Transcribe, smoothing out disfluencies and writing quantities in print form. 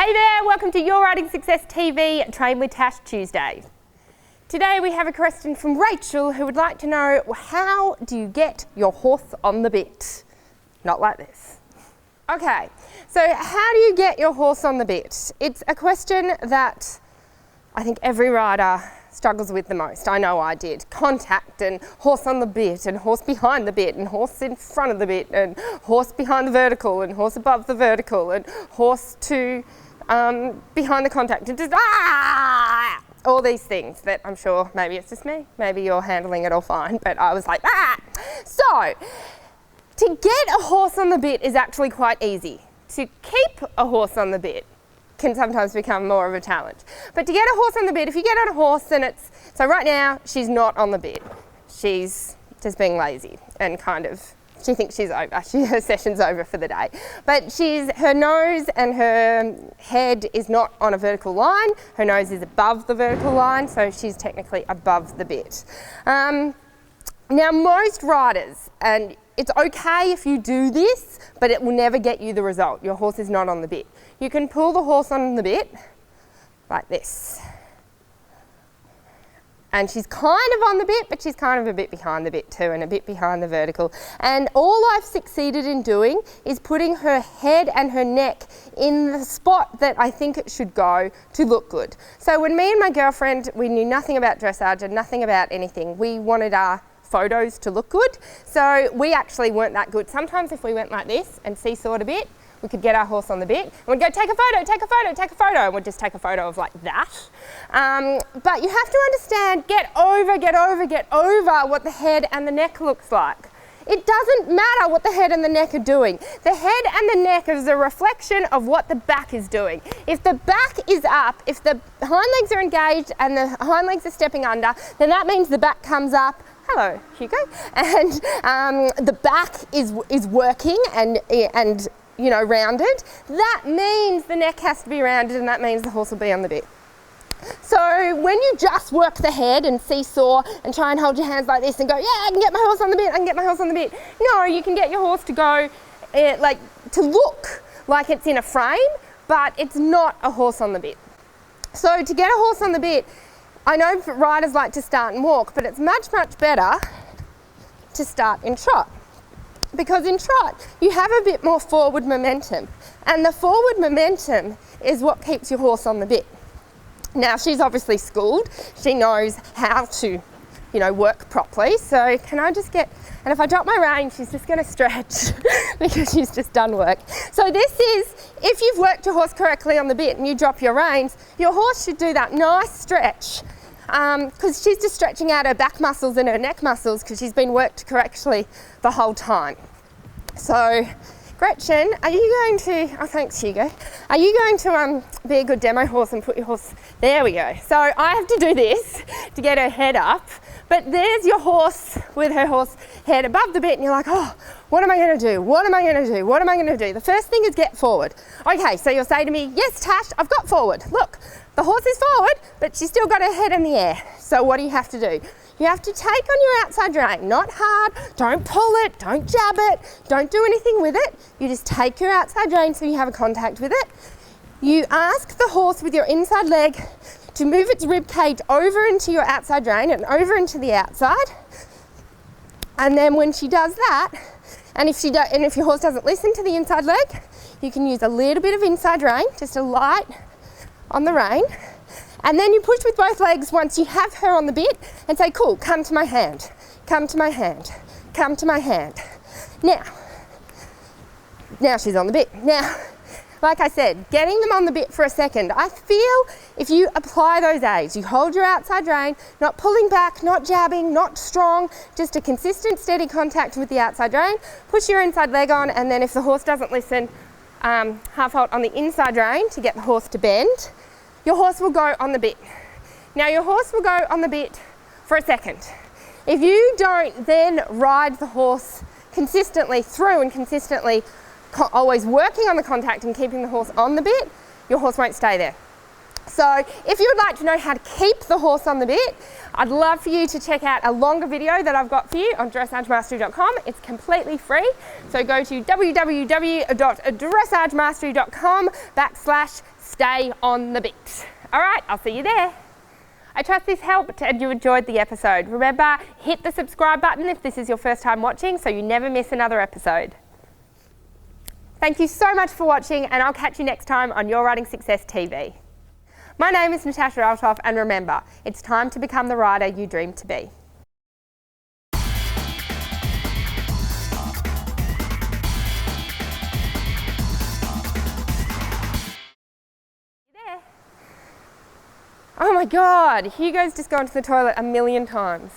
Hey there, welcome to Your Riding Success TV Train with Tash Tuesday. Today we have a question from Rachel who would like to know, how do you get your horse on the bit? Not like this. Okay, so how do you get your horse on the bit? It's a question that I think every rider struggles with the most. I know I did. Contact and horse on the bit and horse behind the bit and horse in front of the bit and horse behind the vertical and horse above the vertical and horse to behind the contact and just all these things that I'm sure maybe it's just me, maybe you're handling it all fine, but I was like So to get a horse on the bit is actually quite easy. To keep a horse on the bit can sometimes become more of a challenge. But to get a horse on the bit, if you get on a horse and so right now she's not on the bit. She's just being lazy and she thinks she's over. Her session's over for the day. But her nose and her head is not on a vertical line. Her nose is above the vertical line, so she's technically above the bit. Now most riders, and it's okay if you do this, but it will never get you the result. Your horse is not on the bit. You can pull the horse on the bit like this. And she's kind of on the bit, but she's kind of a bit behind the bit too, and a bit behind the vertical. And all I've succeeded in doing is putting her head and her neck in the spot that I think it should go to look good. So when me and my girlfriend, we knew nothing about dressage and nothing about anything, we wanted our photos to look good. So we actually weren't that good. Sometimes if we went like this and seesawed a bit, we could get our horse on the bit and we'd go, take a photo, take a photo, take a photo, and we'd just take a photo of like that. But you have to understand, get over what the head and the neck looks like. It doesn't matter what the head and the neck are doing. The head and the neck is a reflection of what the back is doing. If the back is up, if the hind legs are engaged and the hind legs are stepping under, then that means the back comes up. Hello, Hugo. And the back is working and rounded. That means the neck has to be rounded, and that means the horse will be on the bit. So when you just work the head and seesaw and try and hold your hands like this and go, yeah, I can get my horse on the bit, I can get my horse on the bit. No, you can get your horse to go, to look like it's in a frame, but it's not a horse on the bit. So to get a horse on the bit, I know riders like to start and walk, but it's much, much better to start in trot. Because in trot, you have a bit more forward momentum. And the forward momentum is what keeps your horse on the bit. Now, she's obviously schooled. She knows how to, work properly. So can I just and if I drop my rein, she's just going to stretch because she's just done work. So this is, if you've worked your horse correctly on the bit and you drop your reins, your horse should do that nice stretch. Because she's just stretching out her back muscles and her neck muscles because she's been worked correctly the whole time. So, Gretchen, are you going to, thanks Hugo, are you going to be a good demo horse and put your horse, there we go. So I have to do this to get her head up, but there's your horse with her horse head above the bit and you're like, oh, what am I going to do? What am I going to do? What am I going to do? The first thing is get forward. Okay, so you'll say to me, yes, Tash, I've got forward. Look, the horse is forward, but she's still got her head in the air. So what do you have to do? You have to take on your outside rein, not hard, don't pull it, don't jab it, don't do anything with it. You just take your outside rein so you have a contact with it. You ask the horse with your inside leg to move its rib cage over into your outside rein and over into the outside. And then when she does that, and if your horse doesn't listen to the inside leg, you can use a little bit of inside rein, just a light on the rein. And then you push with both legs once you have her on the bit and say, cool, come to my hand, come to my hand, come to my hand. Now she's on the bit. Now, like I said, getting them on the bit for a second. I feel if you apply those aids, you hold your outside rein, not pulling back, not jabbing, not strong, just a consistent, steady contact with the outside rein, push your inside leg on, and then if the horse doesn't listen, half halt on the inside rein to get the horse to bend. Your horse will go on the bit. Now your horse will go on the bit for a second. If you don't then ride the horse consistently through and consistently always working on the contact and keeping the horse on the bit, your horse won't stay there. So if you would like to know how to keep the horse on the bit, I'd love for you to check out a longer video that I've got for you on dressagemastery.com. It's completely free. So go to www.dressagemastery.com/7 stay on the bit. All right, I'll see you there. I trust this helped and you enjoyed the episode. Remember, hit the subscribe button if this is your first time watching so you never miss another episode. Thank you so much for watching, and I'll catch you next time on Your Riding Success TV. My name is Natasha Althoff, and remember, it's time to become the rider you dream to be. Oh my God, Hugo's just gone to the toilet 1,000,000 times.